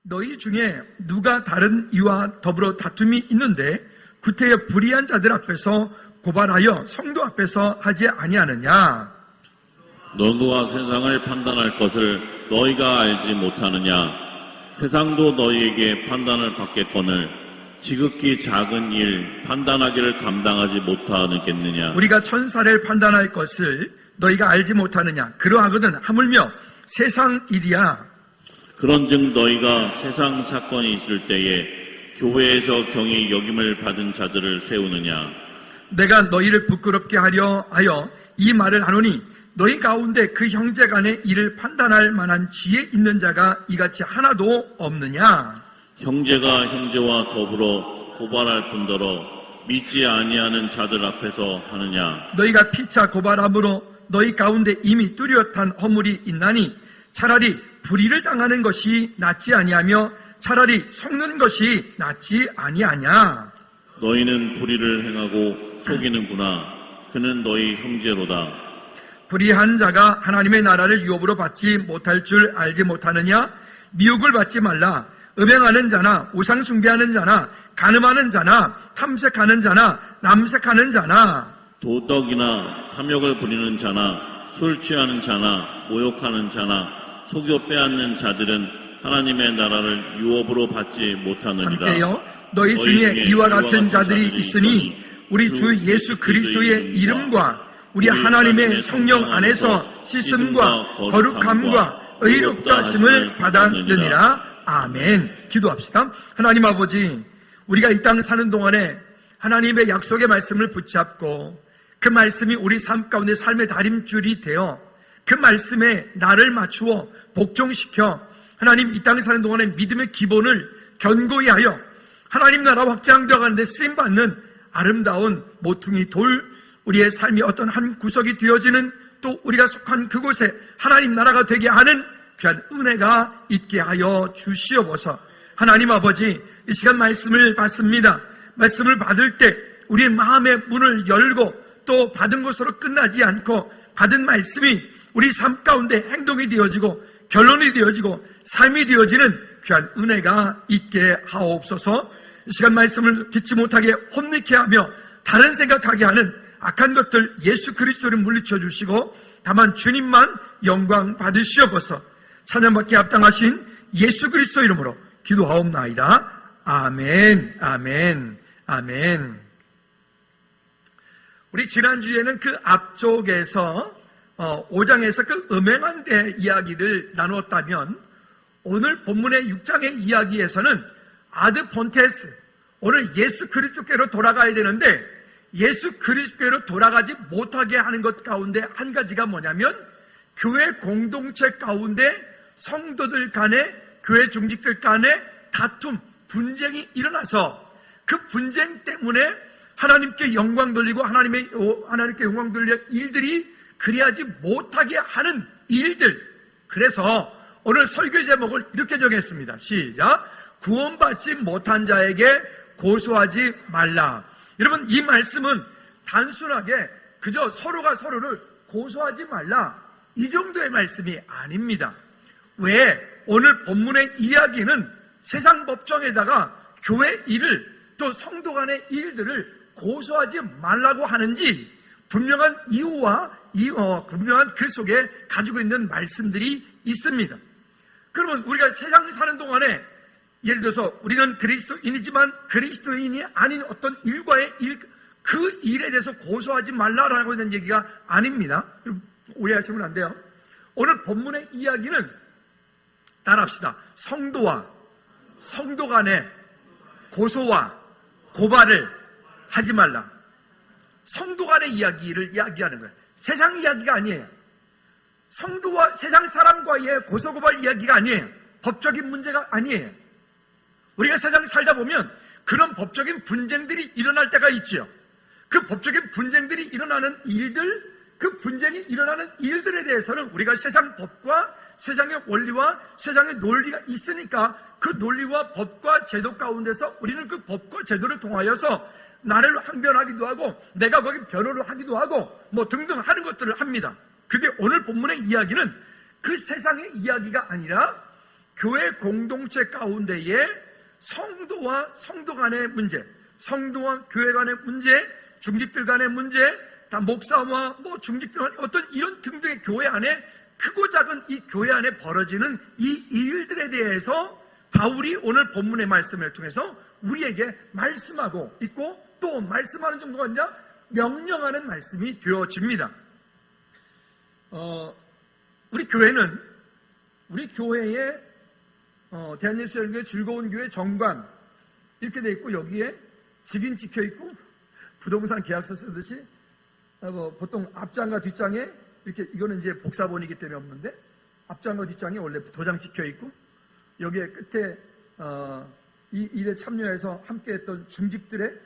너희 중에 누가 다른 이와 더불어 다툼이 있는데 구태여 불의한 자들 앞에서 고발하여 성도 앞에서 하지 아니하느냐? 너희와 세상을 판단할 것을 너희가 알지 못하느냐? 세상도 너희에게 판단을 받겠거늘 지극히 작은 일 판단하기를 감당하지 못하겠느냐? 우리가 천사를 판단할 것을 너희가 알지 못하느냐? 그러하거든 하물며 세상 일이야. 그런즉 너희가 세상 사건이 있을 때에 교회에서 경히 여김을 받은 자들을 세우느냐? 내가 너희를 부끄럽게 하려 하여 이 말을 하노니 너희 가운데 그 형제 간의 일을 판단할 만한 지혜 있는 자가 이같이 하나도 없느냐? 형제가 형제와 더불어 고발할 뿐더러 믿지 아니하는 자들 앞에서 하느냐? 너희가 피차 고발함으로 너희 가운데 이미 뚜렷한 허물이 있나니 차라리 불의를 당하는 것이 낫지 아니하며 차라리 속는 것이 낫지 아니하냐? 너희는 불의를 행하고 속이는구나. 그는 너희 형제로다. 불의한 자가 하나님의 나라를 유업으로 받지 못할 줄 알지 못하느냐? 미혹을 받지 말라. 음행하는 자나 우상 숭배하는 자나 간음하는 자나 탐색하는 자나 남색하는 자나 도덕이나 탐욕을 부리는 자나 술 취하는 자나 모욕하는 자나 속여 빼앗는 자들은 하나님의 나라를 유업으로 받지 못하느니라. 함께요. 너희 중에 이와 같은 자들이 있으니 우리 주 예수 그리스도의 이름과 우리 하나님의 성령 안에서 씻음과 거룩함과 의롭다 하심을 받았느니라. 아멘. 기도합시다. 하나님 아버지, 우리가 이 땅 사는 동안에 하나님의 약속의 말씀을 붙잡고 그 말씀이 우리 삶 가운데 삶의 다림줄이 되어 그 말씀에 나를 맞추어 복종시켜 하나님 이 땅에 사는 동안에 믿음의 기본을 견고히 하여 하나님 나라 확장되어 가는데 쓰임받는 아름다운 모퉁이 돌, 우리의 삶이 어떤 한 구석이 되어지는 또 우리가 속한 그곳에 하나님 나라가 되게 하는 귀한 은혜가 있게 하여 주시옵소서. 하나님 아버지, 이 시간 말씀을 받습니다. 말씀을 받을 때 우리의 마음의 문을 열고 또 받은 것으로 끝나지 않고 받은 말씀이 우리 삶 가운데 행동이 되어지고 결론이 되어지고 삶이 되어지는 귀한 은혜가 있게 하옵소서. 이 시간 말씀을 듣지 못하게 혼미케 하며 다른 생각하게 하는 악한 것들 예수 그리스도를 물리쳐 주시고 다만 주님만 영광 받으시옵소서. 찬양받기에 합당하신 예수 그리스도 이름으로 기도하옵나이다. 아멘, 아멘, 아멘. 우리 지난주에는 그 앞쪽에서 5장에서 그 음행한 데 이야기를 나누었다면 오늘 본문의 6장의 이야기에서는 아드 폰테스, 오늘 예수 그리스도께로 돌아가야 되는데 예수 그리스도께로 돌아가지 못하게 하는 것 가운데 한 가지가 뭐냐면 교회 공동체 가운데 성도들 간에 교회 중직들 간에 다툼, 분쟁이 일어나서 그 분쟁 때문에 하나님께 영광 돌리고 하나님께 영광 돌릴 일들이 그리하지 못하게 하는 일들. 그래서 오늘 설교 제목을 이렇게 정했습니다. 시작. 구원받지 못한 자에게 고소하지 말라. 여러분, 이 말씀은 단순하게 그저 서로가 서로를 고소하지 말라 이 정도의 말씀이 아닙니다. 왜 오늘 본문의 이야기는 세상 법정에다가 교회 일을 또 성도 간의 일들을 고소하지 말라고 하는지 분명한 이유와 분명한 그 속에 가지고 있는 말씀들이 있습니다. 그러면 우리가 세상 사는 동안에 예를 들어서 우리는 그리스도인이지만 그리스도인이 아닌 어떤 일과의 일, 그 일에 대해서 고소하지 말라라고 하는 얘기가 아닙니다. 오해하시면 안 돼요. 오늘 본문의 이야기는 따라합시다. 성도와 성도 간의 고소와 고발을 하지 말라. 성도 간의 이야기를 이야기하는 거예요. 세상 이야기가 아니에요. 성도와 세상 사람과의 고소고발 이야기가 아니에요. 법적인 문제가 아니에요. 우리가 세상 살다 보면 그런 법적인 분쟁들이 일어날 때가 있지요. 그 법적인 분쟁들이 일어나는 일들, 그 분쟁이 일어나는 일들에 대해서는 우리가 세상 법과 세상의 원리와 세상의 논리가 있으니까 그 논리와 법과 제도 가운데서 우리는 그 법과 제도를 통하여서 나를 항변하기도 하고 내가 거기 변호를 하기도 하고 뭐 등등 하는 것들을 합니다. 그런데 오늘 본문의 이야기는 그 세상의 이야기가 아니라 교회 공동체 가운데에 성도와 성도 간의 문제, 성도와 교회 간의 문제, 중직들 간의 문제, 다 목사와 중직들 간의 어떤 이런 등등의 교회 안에 크고 작은 이 교회 안에 벌어지는 이 일들에 대해서 바울이 오늘 본문의 말씀을 통해서 우리에게 말씀하고 있고, 또 말씀하는 정도가 아니라 명령하는 말씀이 되어집니다. 우리 교회에 대한예수교회 즐거운 교회 정관 이렇게 돼 있고, 여기에 직인 찍혀 있고, 부동산 계약서 쓰듯이 보통 앞장과 뒷장에 이렇게, 이거는 이제 복사본이기 때문에 없는데 앞장과 뒷장에 원래 도장 찍혀 있고, 여기에 끝에 이 일에 참여해서 함께했던 중직들의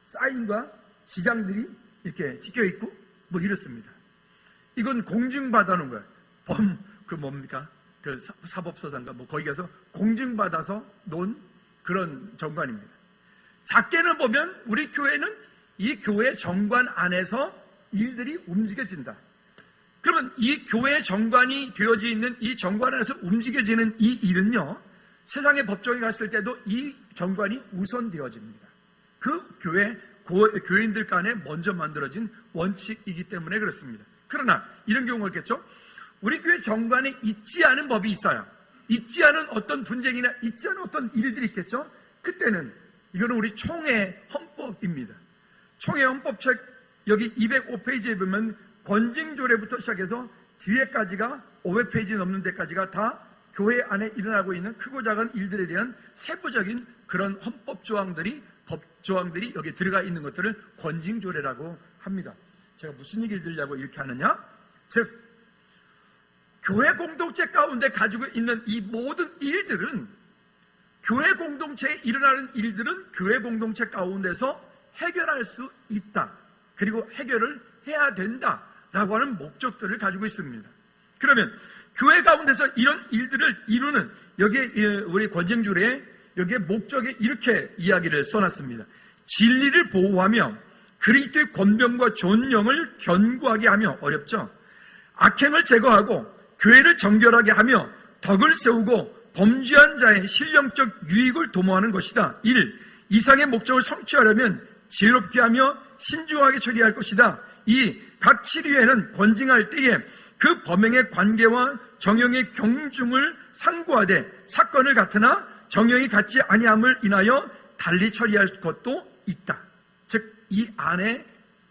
사인과 지장들이 이렇게 찍혀 있고 이렇습니다. 이건 공증받아 놓은 거예요. 뭡니까? 그 사법서장가 거기 가서 공증받아서 놓은 그런 정관입니다. 작게는 보면 우리 교회는 이 교회 정관 안에서 일들이 움직여진다. 그러면 이 교회 정관이 되어져 있는 이 정관 안에서 움직여지는 이 일은요, 세상의 법정에 갔을 때도 이 정관이 우선되어집니다. 그 교인들 간에 먼저 만들어진 원칙이기 때문에 그렇습니다. 그러나 이런 경우가 있겠죠. 우리 교회 정관에 있지 않은 법이 있어요. 있지 않은 어떤 분쟁이나 있지 않은 어떤 일들이 있겠죠. 그때는 이거는 우리 총회 헌법입니다. 총회 헌법책 여기 205페이지에 보면 권징조례부터 시작해서 뒤에까지가 500페이지 넘는 데까지가 다 교회 안에 일어나고 있는 크고 작은 일들에 대한 세부적인 그런 헌법 법조항들이 여기 들어가 있는 것들을 권징조례라고 합니다. 제가 무슨 얘기를 들려고 이렇게 하느냐? 즉, 교회 공동체 가운데 가지고 있는 이 모든 일들은, 교회 공동체에 일어나는 일들은 교회 공동체 가운데서 해결할 수 있다. 그리고 해결을 해야 된다라고 하는 목적들을 가지고 있습니다. 그러면 교회 가운데서 이런 일들을 이루는, 여기에 우리 권징조례에 여기에 목적에 이렇게 이야기를 써놨습니다. 진리를 보호하며 그리스도의 권병과 존영을 견고하게 하며, 어렵죠? 악행을 제거하고 교회를 정결하게 하며 덕을 세우고 범죄한 자의 신령적 유익을 도모하는 것이다. 1. 이상의 목적을 성취하려면 지혜롭게 하며 신중하게 처리할 것이다. 2. 각 치리회는 권징할 때에 그 범행의 관계와 정형의 경중을 상고하되 사건을 같으나 정형이 같지 아니함을 인하여 달리 처리할 것도 있다. 즉, 이 안에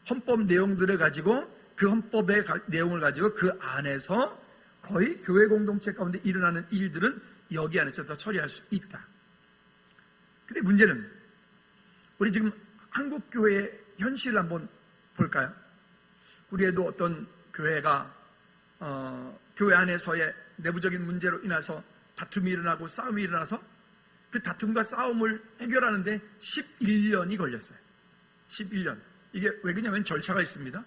헌법 내용들을 가지고, 그 헌법의 내용을 가지고 그 안에서 거의 교회 공동체 가운데 일어나는 일들은 여기 안에서 다 처리할 수 있다. 근데 문제는 우리 지금 한국 교회의 현실을 한번 볼까요? 우리에도 어떤 교회가 교회 안에서의 내부적인 문제로 인해서 다툼이 일어나고 싸움이 일어나서 그 다툼과 싸움을 해결하는데 11년이 걸렸어요. 11년. 이게 왜 그러냐면 절차가 있습니다.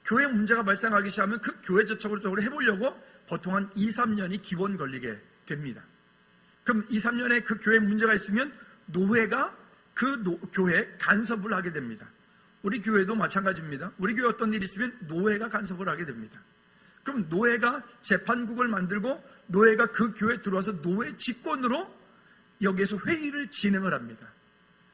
교회 문제가 발생하기 시작하면 그 교회 적극적으로 해보려고 보통 한 2, 3년이 기본 걸리게 됩니다. 그럼 2, 3년에 그 교회 문제가 있으면 노회가 그 교회에 간섭을 하게 됩니다. 우리 교회도 마찬가지입니다. 우리 교회 어떤 일이 있으면 노회가 간섭을 하게 됩니다. 그럼 노회가 재판국을 만들고 노회가 그 교회에 들어와서 노회 직권으로 여기에서 회의를 진행을 합니다.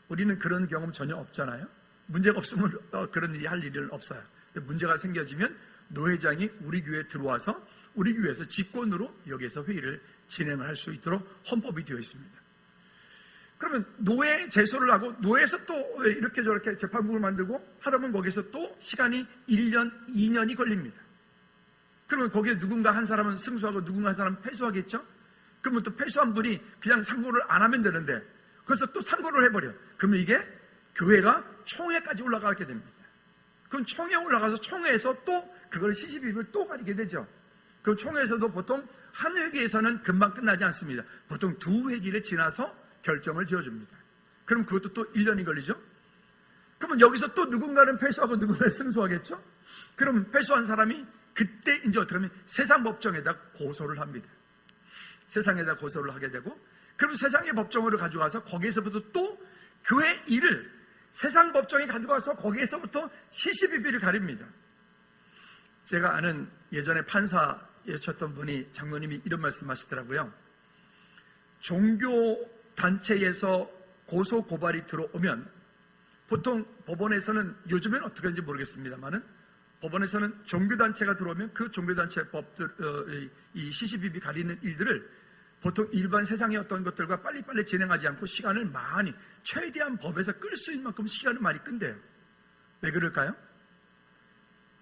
우리는 그런 경험 전혀 없잖아요. 문제가 없으면 그런 일이 할 일은 없어요. 근데 문제가 생겨지면 노회장이 우리 교회에 들어와서 우리 교회에서 직권으로 여기에서 회의를 진행을 할 수 있도록 헌법이 되어 있습니다. 그러면 노회에 제소를 하고 노회에서 또 이렇게 저렇게 재판국을 만들고 하다 보면 거기서 또 시간이 1년, 2년이 걸립니다. 그러면 거기에 누군가 한 사람은 승소하고 누군가 한 사람은 패소하겠죠? 그러면 또 패소한 분이 그냥 상고를 안 하면 되는데 그래서 또 상고를 해버려요. 그러면 이게 교회가 총회까지 올라가게 됩니다. 그럼 총회 올라가서 총회에서 또 그걸 시시비비를 또 가리게 되죠. 그럼 총회에서도 보통 한 회기에서는 금방 끝나지 않습니다. 보통 두 회기를 지나서 결정을 지어줍니다. 그럼 그것도 또 1년이 걸리죠. 그러면 여기서 또 누군가는 패소하고 누군가는 승소하겠죠. 그럼 패소한 사람이 그때 이제 어떻게 하면 세상 법정에다 고소를 합니다. 세상에다 고소를 하게 되고, 그럼 세상의 법정으로 가져가서 거기에서부터 또 교회 일을 세상 법정에 가져가서 거기에서부터 시시비비를 가립니다. 제가 아는 예전에 판사였던 분이 장로님이 이런 말씀하시더라고요. 종교 단체에서 고소 고발이 들어오면 보통 법원에서는 요즘엔 어떻게 하는지 모르겠습니다만은 법원에서는 종교단체가 들어오면 그 종교단체 법들, 이 시시비비 가리는 일들을 보통 일반 세상의 어떤 것들과 빨리빨리 진행하지 않고 시간을 많이, 최대한 법에서 끌 수 있는 만큼 시간을 많이 끈대요. 왜 그럴까요?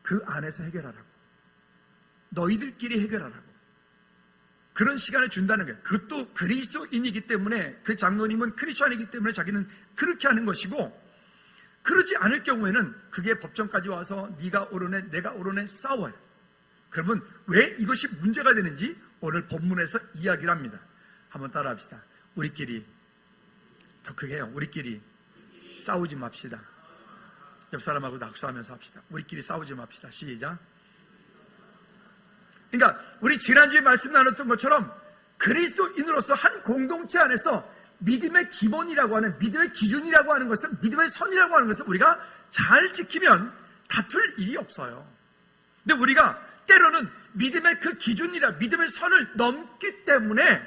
그 안에서 해결하라고. 너희들끼리 해결하라고. 그런 시간을 준다는 거예요. 그것도 그리스도인이기 때문에, 그 장로님은 크리스천이기 때문에 자기는 그렇게 하는 것이고, 그러지 않을 경우에는 그게 법정까지 와서 네가 옳으네 내가 옳으네 싸워요. 그러면 왜 이것이 문제가 되는지 오늘 본문에서 이야기를 합니다. 한번 따라 합시다. 우리끼리, 더 크게 해요. 우리끼리 싸우지 맙시다. 옆 사람하고 낙수하면서 합시다. 우리끼리 싸우지 맙시다. 시작. 그러니까 우리 지난주에 말씀 나눴던 것처럼 그리스도인으로서 한 공동체 안에서 믿음의 기본이라고 하는, 믿음의 기준이라고 하는 것은, 믿음의 선이라고 하는 것은 우리가 잘 지키면 다툴 일이 없어요. 근데 우리가 때로는 믿음의 그 기준이라 믿음의 선을 넘기 때문에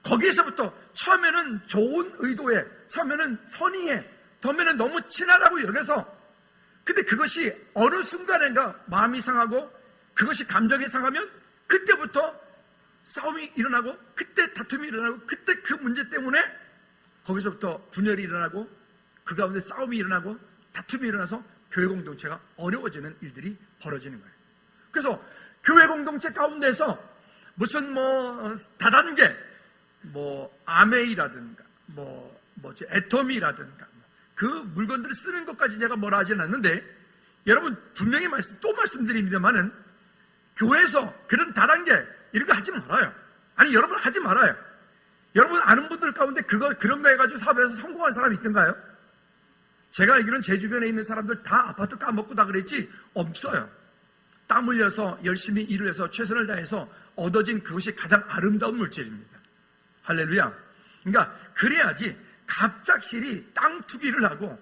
거기에서부터 처음에는 좋은 의도에, 처음에는 선의에, 처음에는 너무 친하다고 여겨서, 근데 그것이 어느 순간인가 마음이 상하고 그것이 감정이 상하면 그때부터 싸움이 일어나고, 그때 다툼이 일어나고, 그때 그 문제 때문에 거기서부터 분열이 일어나고, 그 가운데 싸움이 일어나고 다툼이 일어나서 교회 공동체가 어려워지는 일들이 벌어지는 거예요. 그래서 교회 공동체 가운데서 무슨 다단계, 아메이라든가 애터미라든가 그 물건들을 쓰는 것까지 제가 뭐라 하지는 않는데, 여러분 분명히 또 말씀드립니다만은 교회에서 그런 다단계 이런 거 하지 말아요. 아니, 여러분 하지 말아요. 여러분 아는 분들 가운데 그런 거 해가지고 사업에서 성공한 사람이 있던가요? 제가 알기로는 제 주변에 있는 사람들 다 아파트 까먹고 다 그랬지 없어요. 땀 흘려서 열심히 일을 해서 최선을 다해서 얻어진 그것이 가장 아름다운 물질입니다. 할렐루야. 그러니까 그래야지 갑작스레 땅 투기를 하고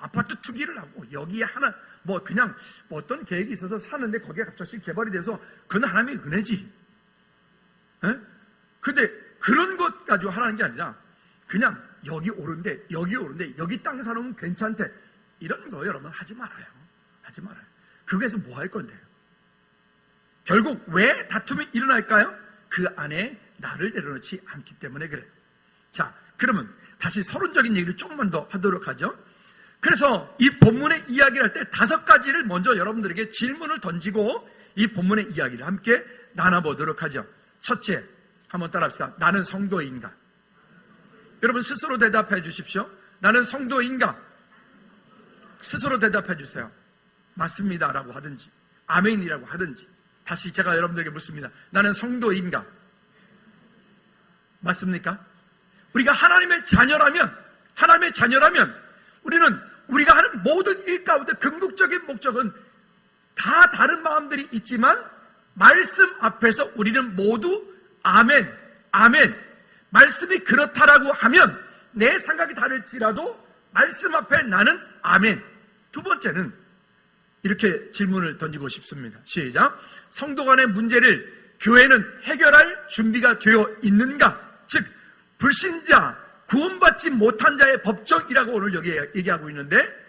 아파트 투기를 하고 여기에 하나 그냥 어떤 계획이 있어서 사는데 거기에 갑자기 개발이 돼서 그건 하나님의 은혜지. 근데 그런 것 가지고 하라는 게 아니라 그냥 여기 오른데 여기 땅 사놓으면 괜찮대, 이런 거 여러분 하지 말아요. 하지 말아요. 그거에서 뭐 할 건데요? 결국 왜 다툼이 일어날까요? 그 안에 나를 내려놓지 않기 때문에 그래요. 자, 그러면 다시 서론적인 얘기를 조금만 더 하도록 하죠. 그래서 이 본문의 이야기를 할 때 5가지를 먼저 여러분들에게 질문을 던지고 이 본문의 이야기를 함께 나눠보도록 하죠. 첫째, 한번 따라합시다. 나는 성도인가? 여러분 스스로 대답해 주십시오. 나는 성도인가? 스스로 대답해 주세요. 맞습니다 라고 하든지 아멘이라고 하든지. 다시 제가 여러분들에게 묻습니다. 나는 성도인가? 맞습니까? 우리가 하나님의 자녀라면 우리는 우리가 하는 모든 일 가운데 궁극적인 목적은 다 다른 마음들이 있지만 말씀 앞에서 우리는 모두 아멘, 아멘. 말씀이 그렇다라고 하면 내 생각이 다를지라도 말씀 앞에 나는 아멘. 두 번째는 이렇게 질문을 던지고 싶습니다. 시작. 성도 간의 문제를 교회는 해결할 준비가 되어 있는가? 즉 불신자, 구원받지 못한 자의 법정이라고 오늘 여기 얘기하고 있는데,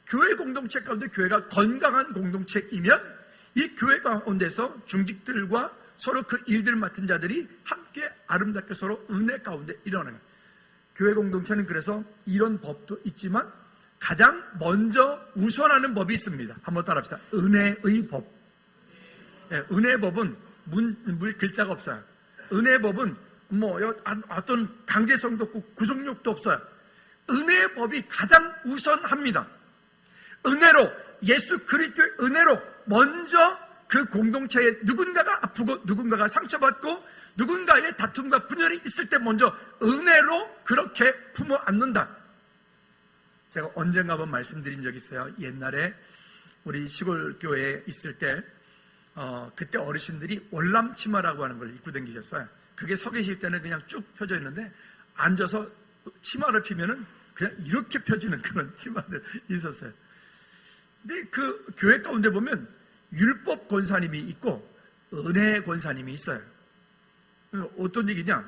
교회 공동체 가운데 교회가 건강한 공동체이면 이 교회 가운데서 중직들과 서로 그 일들 맡은 자들이 함께 아름답게 서로 은혜 가운데 일어나는 거예요. 교회 공동체는 그래서 이런 법도 있지만 가장 먼저 우선하는 법이 있습니다. 한번 따라합시다. 은혜의 법. 네, 은혜의 법은 글자가 없어요. 은혜의 법은 어떤 강제성도 없고 구속력도 없어요. 은혜의 법이 가장 우선합니다. 은혜로, 예수 그리스도의 은혜로 먼저 그 공동체에 누군가가 아프고 누군가가 상처받고 누군가의 다툼과 분열이 있을 때 먼저 은혜로 그렇게 품어 안는다. 제가 언젠가 한번 말씀드린 적이 있어요. 옛날에 우리 시골 교회에 있을 때 그때 어르신들이 월남치마라고 하는 걸 입고 다니셨어요. 그게 서 계실 때는 그냥 쭉 펴져 있는데 앉아서 치마를 피면은 그냥 이렇게 펴지는 그런 치마들 있었어요. 근데 그 교회 가운데 보면 율법 권사님이 있고 은혜 권사님이 있어요. 어떤 얘기냐?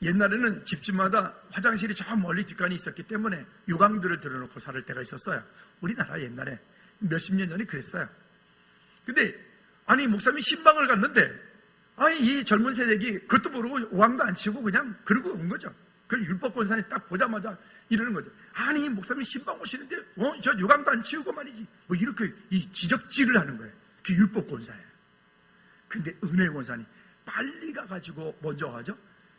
옛날에는 집집마다 화장실이 저 멀리 뒷간이 있었기 때문에 요강들을 들어놓고 살 때가 있었어요. 우리나라 옛날에 몇십 년 전에 그랬어요. 근데 아니 목사님이 신방을 갔는데 아니 이 젊은 세대기 그것도 모르고 오강도 안 치고 그냥 그러고 온 거죠. 그걸 율법권사님 딱 보자마자 이러는 거죠. 아니 목사님이 신방 오시는데 저 요강도 안 치우고 말이지 뭐 이렇게 이 지적질을 하는 거예요. 그게 율법권사예요. 근데 은혜권사님 빨리 가가지고 먼저 가죠.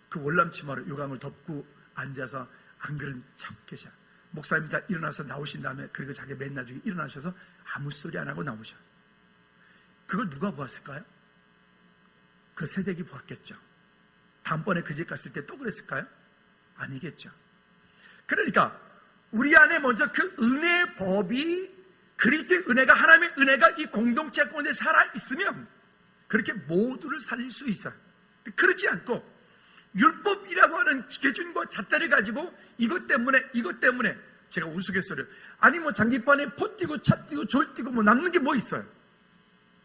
그 월남치마로 요강을 덮고 앉아서 안 그런 척 계셔. 목사님이 다 일어나서 나오신 다음에 그리고 자기 맨 나중에 일어나셔서 아무 소리 안 하고 나오셔. 그걸 누가 보았을까요? 그 세대기 보았겠죠. 다음번에 그 집 갔을 때 또 그랬을까요? 아니겠죠. 그러니까 우리 안에 먼저 그 은혜의 법이 그리스도의 은혜가 하나님의 은혜가 이 공동체 가운데 살아있으면 그렇게 모두를 살릴 수 있어요. 그렇지 않고 율법이라고 하는 기준과 잣대를 가지고 이것 때문에 제가 우스갯소리를 아니 뭐 장기판에 포 띄고 차 띄고 졸 띄고 뭐 남는 게 뭐 있어요.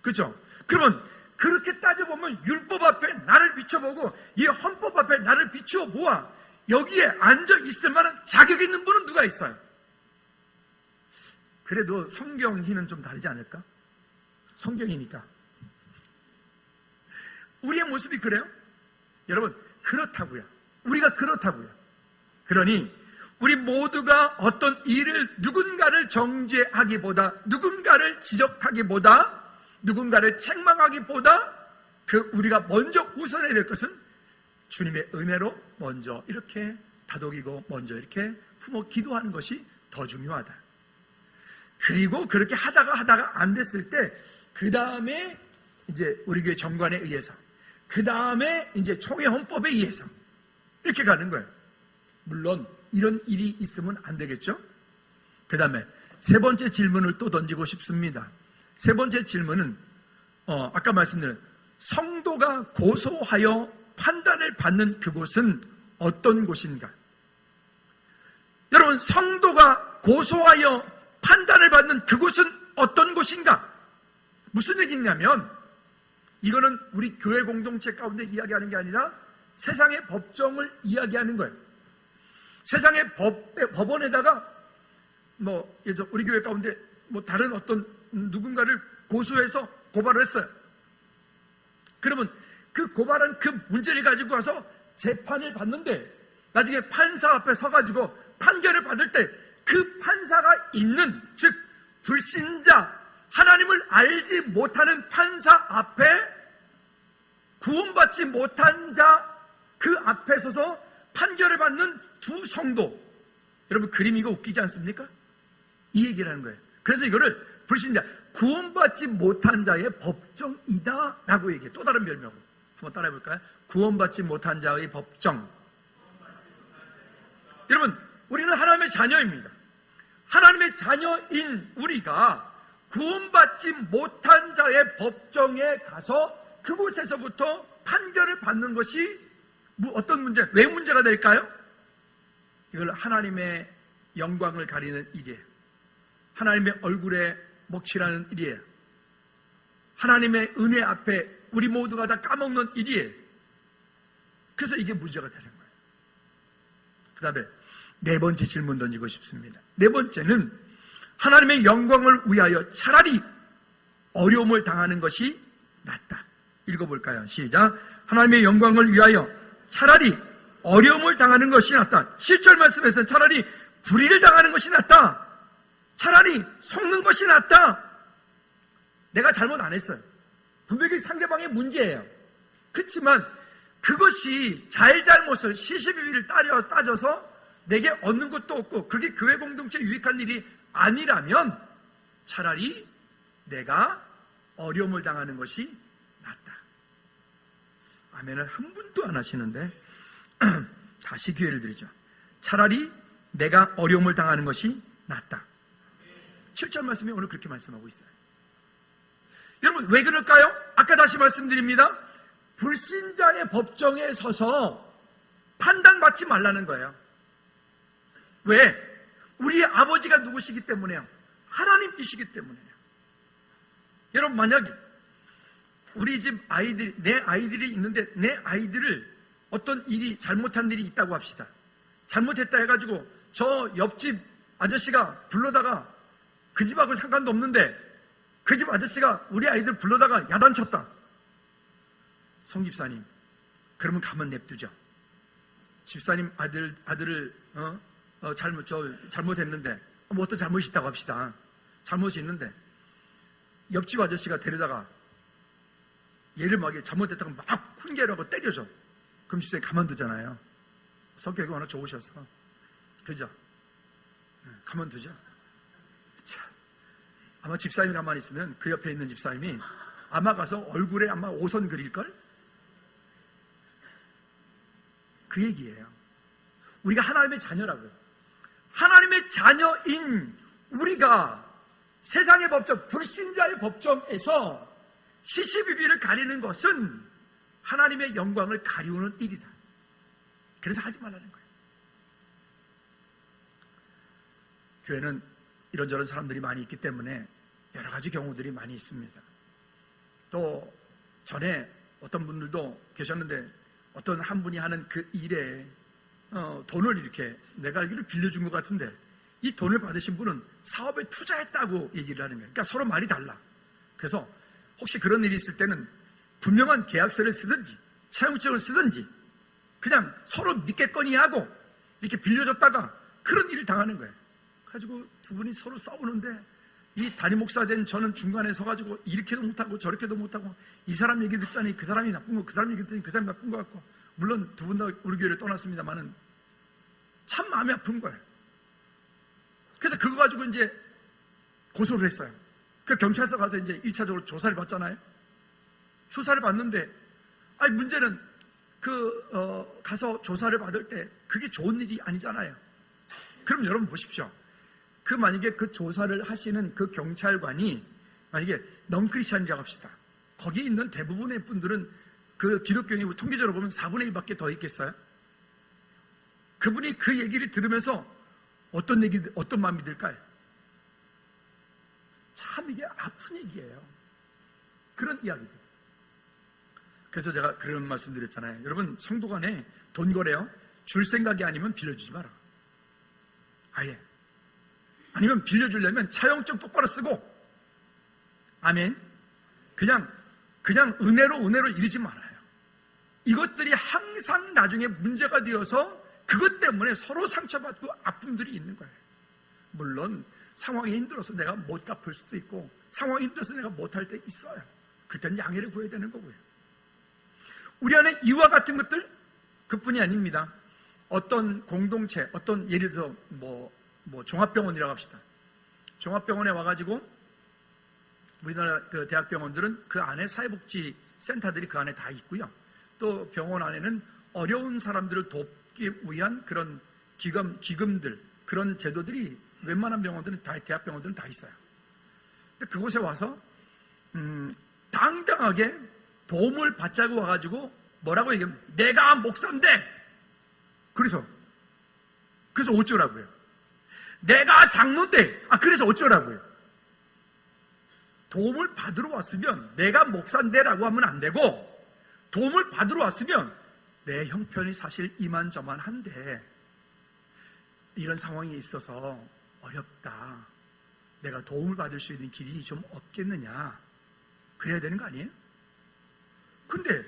그렇죠? 그러면 그렇게 따져보면 율법 앞에 나를 비춰보고 이 헌법 앞에 나를 비추어 보아 여기에 앉아 있을 만한 자격 있는 분은 누가 있어요? 그래도 성경희는 좀 다르지 않을까? 성경이니까 우리의 모습이 그래요? 여러분 그렇다고요. 우리가 그렇다고요. 그러니 우리 모두가 어떤 일을 누군가를 정죄하기보다 누군가를 지적하기보다 누군가를 책망하기보다 우리가 먼저 우선해야 될 것은 주님의 은혜로 먼저 이렇게 다독이고 먼저 이렇게 품어 기도하는 것이 더 중요하다. 그리고 그렇게 하다가 안 됐을 때 그 다음에 이제 우리 교회 정관에 의해서 그 다음에 이제 총회 헌법에 의해서 이렇게 가는 거예요. 물론 이런 일이 있으면 안 되겠죠. 그 다음에 세 번째 질문을 또 던지고 싶습니다. 세 번째 질문은 아까 말씀드린 성도가 고소하여 판단을 받는 그곳은 어떤 곳인가? 여러분 성도가 고소하여 판단을 받는 그곳은 어떤 곳인가? 무슨 얘기냐면 이거는 우리 교회 공동체 가운데 이야기하는 게 아니라 세상의 법정을 이야기하는 거예요. 세상의 법원에다가 뭐 예전 우리 교회 가운데 뭐 다른 어떤 누군가를 고소해서 고발을 했어요. 그러면 그 고발한 그 문제를 가지고 와서 재판을 받는데 나중에 판사 앞에 서가지고 판결을 받을 때 그 판사가 있는 즉 불신자 하나님을 알지 못하는 판사 앞에 구원받지 못한 자 그 앞에 서서 판결을 받는 두 성도. 여러분 그림이가 웃기지 않습니까? 이 얘기를 하는 거예요. 그래서 이거를 불신자 구원받지 못한 자의 법정이다 라고 얘기해요. 또 다른 별명으로 한번 따라해 볼까요? 구원받지 못한 자의 법정. 여러분 우리는 하나님의 자녀입니다. 하나님의 자녀인 우리가 구원받지 못한 자의 법정에 가서 그곳에서부터 판결을 받는 것이 어떤 문제, 왜 문제가 될까요? 이걸 하나님의 영광을 가리는 일이에요. 하나님의 얼굴에 먹칠하는 일이에요. 하나님의 은혜 앞에 우리 모두가 다 까먹는 일이에요. 그래서 이게 문제가 되는 거예요. 그 다음에 네 번째 질문 던지고 싶습니다. 네 번째는 하나님의 영광을 위하여 차라리 어려움을 당하는 것이 낫다. 읽어볼까요? 시작. 하나님의 영광을 위하여 차라리 어려움을 당하는 것이 낫다. 7절 말씀에서는 차라리 불의를 당하는 것이 낫다. 차라리 속는 것이 낫다. 내가 잘못 안 했어요. 분명히 상대방의 문제예요. 그렇지만 그것이 잘잘못을 시시비비를 따져서 내게 얻는 것도 없고 그게 교회 공동체에 유익한 일이 아니라면 차라리 내가 어려움을 당하는 것이 낫다. 아멘을 한 분도 안 하시는데 다시 기회를 드리죠. 차라리 내가 어려움을 당하는 것이 낫다. 7절 말씀이 오늘 그렇게 말씀하고 있어요. 여러분 왜 그럴까요? 아까 다시 말씀드립니다. 불신자의 법정에 서서 판단받지 말라는 거예요. 왜? 우리의 아버지가 누구시기 때문에요. 하나님이시기 때문에요. 여러분 만약에 우리 집 아이들이 내 아이들이 있는데 내 아이들을 어떤 일이 잘못한 일이 있다고 합시다. 잘못했다 해가지고 저 옆집 아저씨가 불러다가 그 집하고 상관도 없는데 그 집 아저씨가 우리 아이들 불러다가 야단쳤다. 송 집사님, 그러면 가만 냅두죠. 집사님 아들을 잘못했는데 뭐 어떤 잘못이 있다고 합시다. 잘못이 있는데 옆집 아저씨가 데려다가 얘를 막 잘못했다고 막 훈계라고 때려줘. 그럼 집사님 가만두잖아요. 성격이 워낙 좋으셔서. 그죠? 가만두죠. 아마 집사님이 가만히 있으면 그 옆에 있는 집사님이 아마 가서 얼굴에 아마 5선 그릴걸? 그 얘기예요. 우리가 하나님의 자녀라고요. 하나님의 자녀인 우리가 세상의 법정, 불신자의 법정에서 시시비비를 가리는 것은 하나님의 영광을 가리우는 일이다. 그래서 하지 말라는 거예요. 교회는 이런저런 사람들이 많이 있기 때문에 여러 가지 경우들이 많이 있습니다. 또 전에 어떤 분들도 계셨는데 어떤 한 분이 하는 그 일에 돈을 이렇게 내가 알기로 빌려준 것 같은데 이 돈을 받으신 분은 사업에 투자했다고 얘기를 하는 거예요. 그러니까 서로 말이 달라. 그래서 혹시 그런 일이 있을 때는 분명한 계약서를 쓰든지 차용증을 쓰든지 그냥 서로 믿겠거니 하고 이렇게 빌려줬다가 그런 일을 당하는 거예요. 가지고 두 분이 서로 싸우는데 이 담임 목사 된 저는 중간에 서가지고 이렇게도 못하고 저렇게도 못하고 이 사람 얘기 듣자니 그 사람이 나쁜 거, 그 사람 얘기 듣자니 그 사람이 나쁜 거 같고 물론 두 분 다 우리 교회를 떠났습니다만은 참 마음이 아픈 거예요. 그래서 그거 가지고 이제 고소를 했어요. 그 경찰서 가서 이제 1차적으로 조사를 받잖아요. 조사를 받는데 문제는 가서 조사를 받을 때 그게 좋은 일이 아니잖아요. 그럼 여러분 보십시오. 만약에 그 조사를 하시는 그 경찰관이 만약에 넌크리스찬이라고 합시다. 거기 있는 대부분의 분들은 그 기독교인이 통계적으로 보면 4분의 1밖에 더 있겠어요? 그분이 그 얘기를 들으면서 어떤 마음이 들까요? 참 이게 아픈 얘기예요. 그런 이야기들. 그래서 제가 그런 말씀 드렸잖아요. 여러분 성도 간에 돈 거래요. 줄 생각이 아니면 빌려주지 마라. 아예. 아니면 빌려주려면 차용증 똑바로 쓰고 아멘. 그냥 은혜로 이러지 말아요. 이것들이 항상 나중에 문제가 되어서 그것 때문에 서로 상처받고 아픔들이 있는 거예요. 물론 상황이 힘들어서 내가 못 갚을 수도 있고 상황이 힘들어서 내가 못할 때 있어요. 그때는 양해를 구해야 되는 거고요. 우리 안에 이와 같은 것들 그뿐이 아닙니다. 어떤 공동체, 어떤 예를 들어서 뭐 종합병원이라고 합시다. 종합병원에 와가지고 우리나라 그 대학병원들은 그 안에 사회복지센터들이 그 안에 다 있고요. 또 병원 안에는 어려운 사람들을 돕기 위한 그런 기금들, 그런 제도들이 웬만한 병원들은 다, 대학병원들은 다 있어요. 근데 그곳에 와서 당당하게 도움을 받자고 와가지고 뭐라고 얘기하면 내가 목사인데 그래서 어쩌라고요? 내가 장로인데 그래서 어쩌라고요? 도움을 받으러 왔으면 내가 목사인데라고 하면 안 되고 도움을 받으러 왔으면 내 형편이 사실 이만저만한데 이런 상황이 있어서 어렵다. 내가 도움을 받을 수 있는 길이 좀 없겠느냐. 그래야 되는 거 아니에요? 근데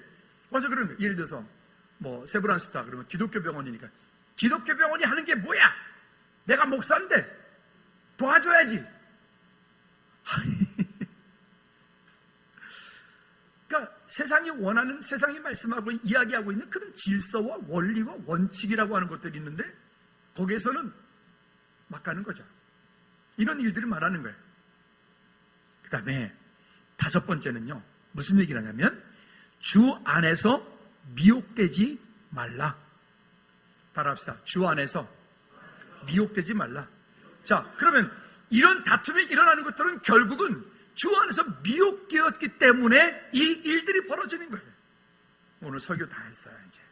와서 그러는 거예요. 예를 들어서 세브란스타 그러면 기독교 병원이니까 기독교 병원이 하는 게 뭐야? 내가 목사인데 도와줘야지. 그러니까 세상이 원하는, 세상이 말씀하고 이야기하고 있는 그런 질서와 원리와 원칙이라고 하는 것들이 있는데 거기에서는 막 가는 거죠. 이런 일들을 말하는 거예요. 그 다음에 5번째는요. 무슨 얘기를 하냐면 주 안에서 미혹되지 말라. 따라합시다. 주 안에서 미혹되지 말라. 자, 그러면 이런 다툼이 일어나는 것들은 결국은 주 안에서 미혹되었기 때문에 이 일들이 벌어지는 거예요. 오늘 설교 다 했어요, 이제.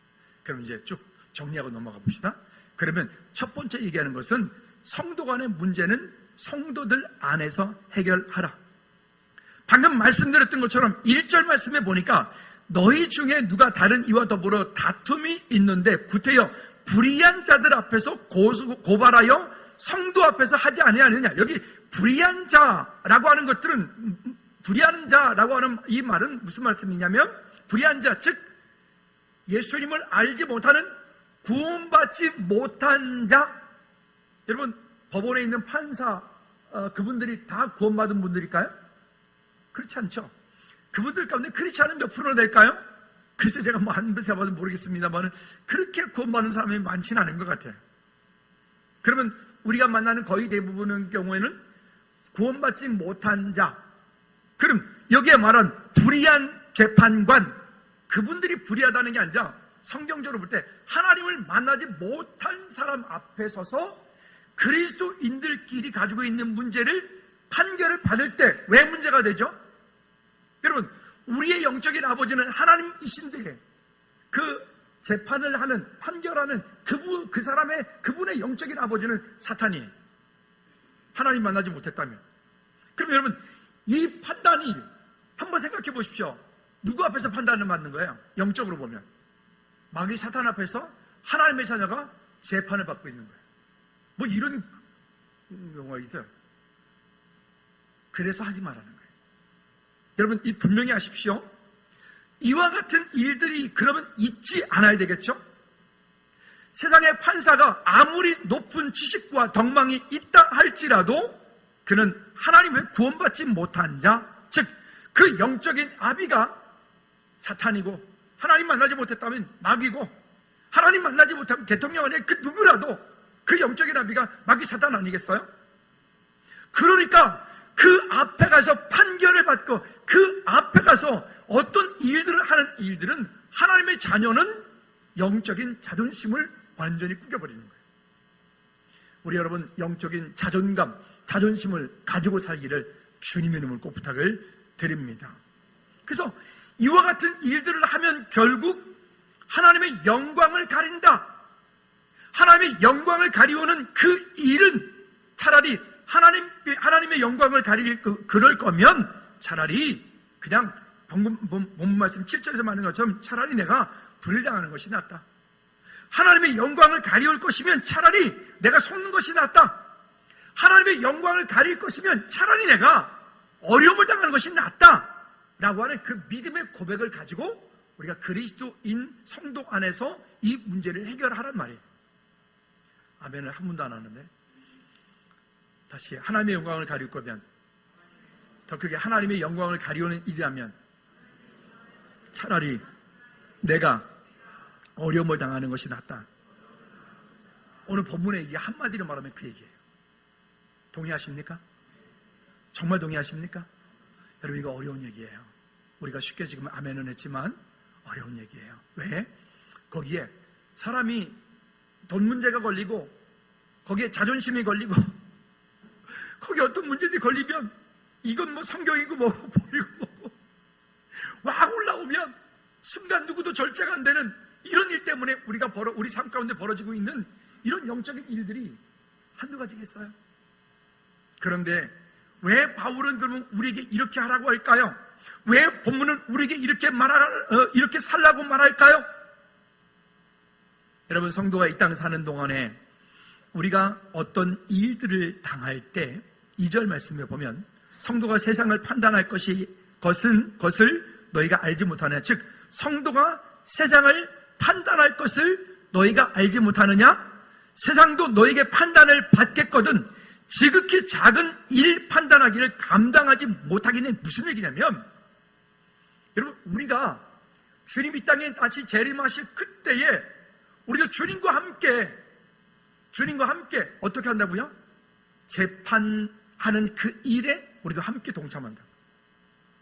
그럼 이제 쭉 정리하고 넘어가 봅시다. 그러면 첫 번째 얘기하는 것은 성도 간의 문제는 성도들 안에서 해결하라. 방금 말씀드렸던 것처럼 1절 말씀에 보니까 너희 중에 누가 다른 이와 더불어 다툼이 있는데 구태여 불의한 자들 앞에서 고발하여 성도 앞에서 하지 아니하느냐. 여기 불의한 자라고 하는 것들은, 불의한 자라고 하는 이 말은 무슨 말씀이냐면, 불의한 자, 즉 예수님을 알지 못하는, 구원받지 못한 자. 여러분, 법원에 있는 판사, 그분들이 다 구원받은 분들일까요? 그렇지 않죠. 그분들 가운데 크리스찬은 몇 프로나 될까요? 글쎄 제가 뭐 한 번 세봐도 모르겠습니다만 그렇게 구원받는 사람이 많지는 않은 것 같아요. 그러면 우리가 만나는 거의 대부분의 경우에는 구원받지 못한 자, 그럼 여기에 말한 불의한 재판관, 그분들이 불의하다는 게 아니라 성경적으로 볼 때 하나님을 만나지 못한 사람 앞에 서서 그리스도인들끼리 가지고 있는 문제를 판결을 받을 때 왜 문제가 되죠? 여러분, 우리의 영적인 아버지는 하나님이신데 그 재판을 하는, 판결하는 그분의 영적인 아버지는 사탄이에요. 하나님 만나지 못했다면. 그럼 여러분, 이 판단이 한번 생각해 보십시오. 누구 앞에서 판단을 받는 거예요? 영적으로 보면 마귀 사탄 앞에서 하나님의 자녀가 재판을 받고 있는 거예요. 뭐 이런 경우가 있어요. 그래서 하지 말라는 거예요. 여러분, 이 분명히 아십시오. 이와 같은 일들이 그러면 있지 않아야 되겠죠? 세상의 판사가 아무리 높은 지식과 덕망이 있다 할지라도 그는 하나님의 구원받지 못한 자, 즉 그 영적인 아비가 사탄이고, 하나님 만나지 못했다면 마귀고, 하나님 만나지 못하면 대통령 안에 그 누구라도 그 영적인 아비가 마귀 사탄 아니겠어요? 그러니까 그 앞에 가서 판결을 받고 그 앞에 가서 어떤 일들을 하는 일들은 하나님의 자녀는 영적인 자존심을 완전히 꾸겨버리는 거예요. 우리 여러분, 영적인 자존감, 자존심을 가지고 살기를 주님의 이름으로 꼭 부탁을 드립니다. 그래서 이와 같은 일들을 하면 결국 하나님의 영광을 가린다. 하나님의 영광을 가리우는 그 일은 차라리 하나님의 영광을 그럴 거면 차라리 그냥 본문 말씀 7절에서 말하는 것처럼 차라리 내가 불을 당하는 것이 낫다. 하나님의 영광을 가리울 것이면 차라리 내가 속는 것이 낫다. 하나님의 영광을 가릴 것이면 차라리 내가 어려움을 당하는 것이 낫다 라고 하는 그 믿음의 고백을 가지고 우리가 그리스도인 성도 안에서 이 문제를 해결하란 말이에요. 아멘을 한 번도 안 하는데, 다시 하나님의 영광을 가릴 거면, 더 크게 하나님의 영광을 가리우는 일이라면 차라리 내가 어려움을 당하는 것이 낫다. 오늘 본문의 얘기 한마디로 말하면 그 얘기예요. 동의하십니까? 정말 동의하십니까? 여러분, 이거 어려운 얘기예요. 우리가 쉽게 지금 아멘은 했지만 어려운 얘기예요. 왜? 거기에 사람이 돈 문제가 걸리고, 거기에 자존심이 걸리고, 거기에 어떤 문제들이 걸리면 이건 뭐 성경이고 뭐고 보이고 와 올라오면 순간 누구도 절제가 안 되는 이런 일 때문에 우리 삶 가운데 벌어지고 있는 이런 영적인 일들이 한두 가지겠어요? 그런데 왜 바울은 그러면 우리에게 이렇게 하라고 할까요? 왜 본문은 우리에게 이렇게 살라고 말할까요? 여러분, 성도가 이 땅 사는 동안에 우리가 어떤 일들을 당할 때 2절 말씀에 보면 성도가 세상을 판단할 것을 너희가 알지 못하느냐. 즉 성도가 세상을 판단할 것을 너희가 알지 못하느냐. 세상도 너에게 판단을 받겠거든 지극히 작은 일 판단하기를 감당하지 못하기는 무슨 얘기냐면, 여러분, 우리가 주님 이 땅에 다시 재림하실 그때에 우리도 주님과 함께 어떻게 한다고요? 재판하는 그 일에 우리도 함께 동참한다.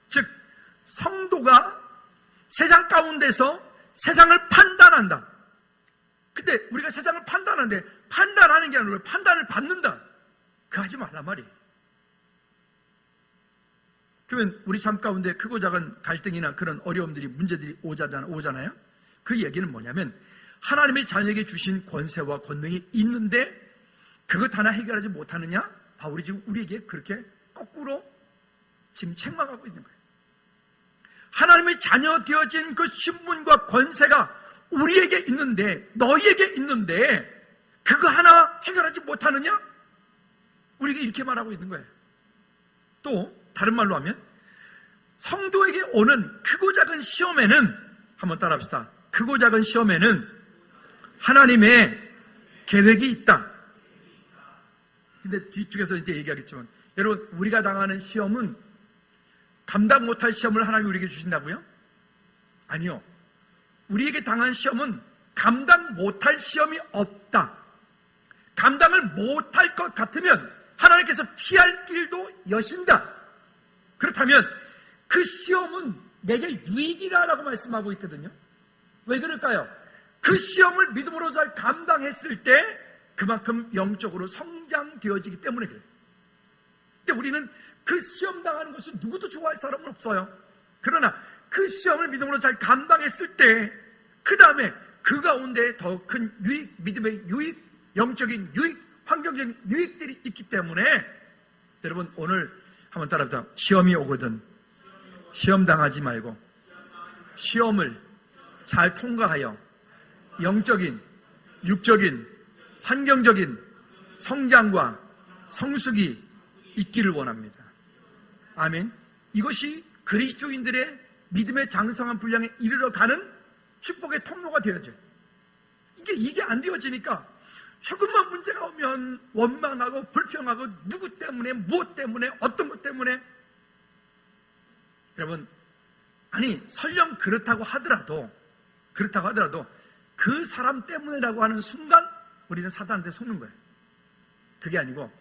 즉 성도가 세상 가운데서 세상을 판단한다. 근데 우리가 세상을 판단하는데 판단하는 게 아니라 판단을 받는다. 그거 하지 말란 말이에요. 그러면 우리 삶 가운데 크고 작은 갈등이나 그런 어려움들이, 문제들이 오잖아요. 그 얘기는 뭐냐면 하나님의 자녀에게 주신 권세와 권능이 있는데 그것 하나 해결하지 못하느냐? 바울이 지금 우리에게 그렇게 거꾸로 지금 책망하고 있는 거예요. 하나님의 자녀 되어진 그 신분과 권세가 우리에게 있는데, 너희에게 있는데 그거 하나 해결하지 못하느냐? 우리가 이렇게 말하고 있는 거예요. 또 다른 말로 하면 성도에게 오는 크고 작은 시험에는, 한번 따라합시다. 크고 작은 시험에는 하나님의 계획이 있다. 근데 뒤쪽에서 이제 얘기하겠지만, 여러분, 우리가 당하는 시험은 감당 못할 시험을 하나님이 우리에게 주신다고요? 아니요. 우리에게 당한 시험은 감당 못할 시험이 없다. 감당을 못할 것 같으면 하나님께서 피할 길도 여신다. 그렇다면 그 시험은 내게 유익이라고 말씀하고 있거든요. 왜 그럴까요? 그 시험을 믿음으로 잘 감당했을 때 그만큼 영적으로 성장되어지기 때문에 그래요. 근데 우리는 그 시험 당하는 것은 누구도 좋아할 사람은 없어요. 그러나 그 시험을 믿음으로 잘 감당했을 때 그 다음에 그 가운데 더 큰 유익, 믿음의 유익, 영적인 유익, 환경적인 유익들이 있기 때문에 여러분, 오늘 한번 따라합시다. 시험이 오거든 시험 당하지 말고 시험을 잘 통과하여 영적인, 육적인, 환경적인 성장과 성숙이 있기를 원합니다. 아멘. 이것이 그리스도인들의 믿음의 장성한 분량에 이르러 가는 축복의 통로가 되어져요. 이게 안 되어지니까 조금만 문제가 오면 원망하고 불평하고 누구 때문에, 무엇 때문에, 어떤 것 때문에. 여러분, 아니 설령 그렇다고 하더라도 그 사람 때문이라고 하는 순간 우리는 사단한테 속는 거예요. 그게 아니고,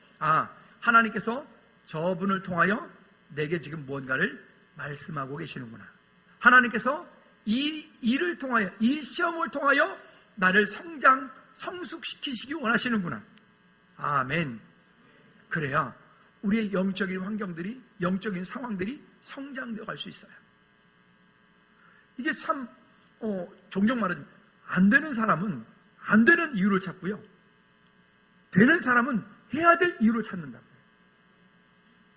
하나님께서 저분을 통하여 내게 지금 뭔가를 말씀하고 계시는구나. 하나님께서 이 일을 통하여, 이 시험을 통하여 나를 성숙시키시기 원하시는구나. 아멘. 그래야 우리의 영적인 환경들이, 영적인 상황들이 성장되어 갈 수 있어요. 이게 참 종종 말은 안 되는 사람은 안 되는 이유를 찾고요, 되는 사람은 해야 될 이유를 찾는다고요.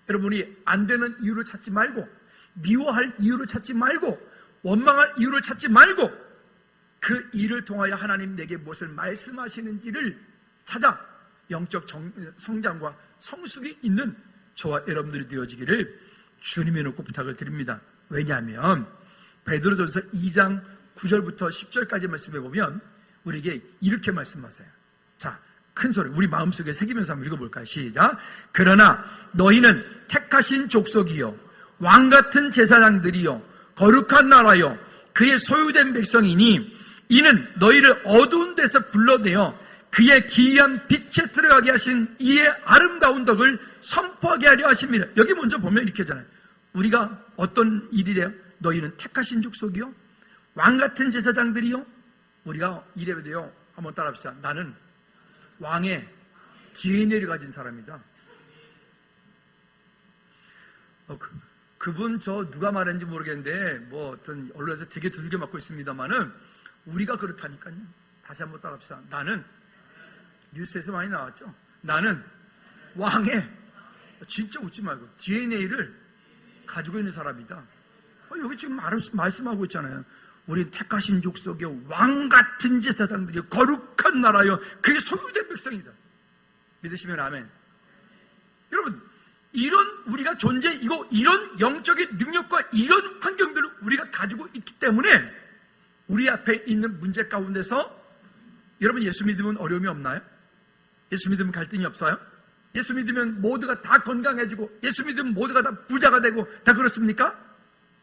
여러분이 안 되는 이유를 찾지 말고, 미워할 이유를 찾지 말고, 원망할 이유를 찾지 말고, 그 일을 통하여 하나님 내게 무엇을 말씀하시는지를 찾아 영적 성장과 성숙이 있는 저와 여러분들이 되어지기를 주님의 놓고 부탁을 드립니다. 왜냐하면 베드로전서 2장 9절부터 10절까지 말씀해 보면 우리에게 이렇게 말씀하세요. 자, 큰 소리 우리 마음속에 새기면서 한번 읽어볼까요? 시작. 그러나 너희는 택하신 족속이요 왕같은 제사장들이요 거룩한 나라요 그의 소유된 백성이니 이는 너희를 어두운 데서 불러내어 그의 기이한 빛에 들어가게 하신 이의 아름다운 덕을 선포하게 하려 하십니다. 여기 먼저 보면 이렇게 하잖아요. 우리가 어떤 일이래요? 너희는 택하신 족속이요 왕같은 제사장들이요. 우리가 이래야 돼요. 한번 따라합시다. 나는 왕의 DNA를 가진 사람이다. 그분 저 누가 말했는지 모르겠는데 뭐 어떤 언론에서 되게 두들겨 맞고 있습니다만은 우리가 그렇다니까요. 다시 한번 따라합시다. 나는, 뉴스에서 많이 나왔죠. 나는 왕의, 진짜 웃지 말고 DNA를 가지고 있는 사람이다. 여기 지금 말씀하고 있잖아요. 우린 택하신 족속이요 왕같은 제사장들이요 거룩한 나라요 그의 소유된 백성이다. 믿으시면 아멘. 여러분, 이런 우리가 존재이고 이런 영적인 능력과 이런 환경들을 우리가 가지고 있기 때문에 우리 앞에 있는 문제 가운데서 여러분 예수 믿으면 어려움이 없나요? 예수 믿으면 갈등이 없어요? 예수 믿으면 모두가 다 건강해지고 예수 믿으면 모두가 다 부자가 되고 다 그렇습니까?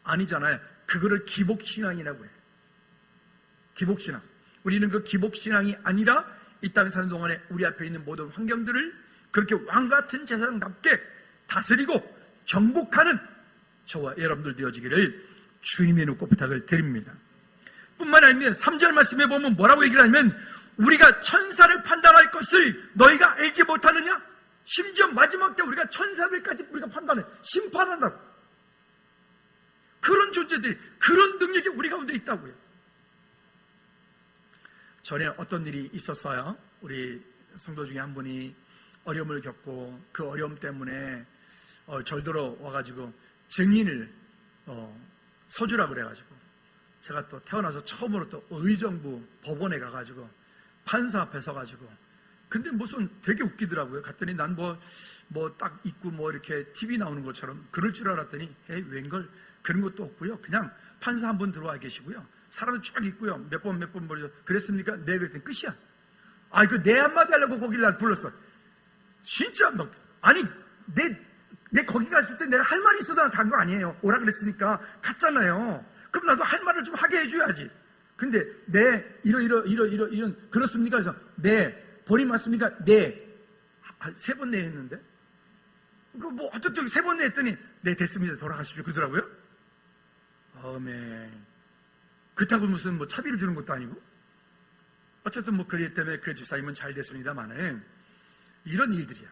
아니잖아요. 그거를 기복신앙이라고 해요. 기복신앙. 우리는 그 기복신앙이 아니라 이 땅에 사는 동안에 우리 앞에 있는 모든 환경들을 그렇게 왕같은 제사장답게 다스리고 정복하는 저와 여러분들 되어지기를 주님의 놓고 부탁을 드립니다. 뿐만 아니라 3절 말씀에 보면 뭐라고 얘기를 하냐면 우리가 천사를 판단할 것을 너희가 알지 못하느냐? 심지어 마지막 때 우리가 천사들까지 우리가 판단해 심판한다고. 그런 존재들이, 그런 능력이 우리 가운데 있다고요. 전에 어떤 일이 있었어요. 우리 성도 중에 한 분이 어려움을 겪고 그 어려움 때문에 절도로 와가지고 증인을 서주라 그래가지고 제가 또 태어나서 처음으로 또 의정부 법원에 가가지고 판사 앞에 서가지고 근데 무슨 되게 웃기더라고요. 갔더니 난 뭐 딱 있고 뭐 이렇게 TV 나오는 것처럼 그럴 줄 알았더니 에이 웬걸 그런 것도 없고요. 그냥 판사 한 분 들어와 계시고요. 사람은 쭉 있고요. 몇 번 벌려 그랬습니까? 네 그랬더니 끝이야. 아 그 내 한마디 하려고 거기를 날 불렀어. 진짜 막 아니 내 거기 갔을 때 내가 할 말이 있어도 간 거 아니에요. 오라 그랬으니까 갔잖아요. 그럼 나도 할 말을 좀 하게 해줘야지. 근데 네 이런 그렇습니까? 그래서 네 본인 맞습니까? 네. 세 번 네 했는데 그 뭐 어쨌든 세 번 네 했더니 네 됐습니다. 돌아가십시오. 그러더라고요. 그렇다고 무슨 뭐 차비를 주는 것도 아니고 어쨌든 뭐 그랬기 때문에 그 집사님은 잘 됐습니다만은 이런 일들이야.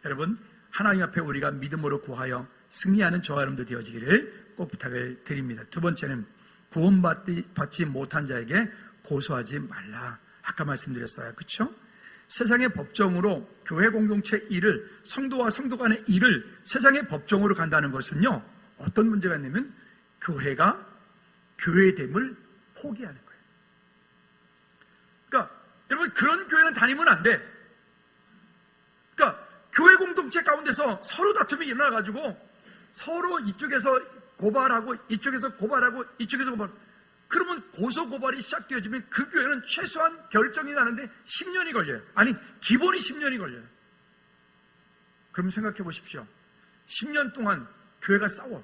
여러분 하나님 앞에 우리가 믿음으로 구하여 승리하는 저와 여러분들 되어지기를 꼭 부탁을 드립니다. 두 번째는 구원받지 못한 자에게 고소하지 말라. 아까 말씀드렸어요. 그렇죠? 세상의 법정으로 교회 공동체 일을 성도와 성도 간의 일을 세상의 법정으로 간다는 것은요 어떤 문제가 있냐면 교회가 교회됨을 포기하는 거예요. 그러니까 여러분 그런 교회는 다니면 안 돼. 그러니까 교회 공동체 가운데서 서로 다툼이 일어나가지고 서로 이쪽에서 고발하고 이쪽에서 고발하고 이쪽에서 고발하고 그러면 고소고발이 시작되어지면 그 교회는 최소한 결정이 나는데 10년이 걸려요. 아니 기본이 10년이 걸려요. 그럼 생각해 보십시오. 10년 동안 교회가 싸워.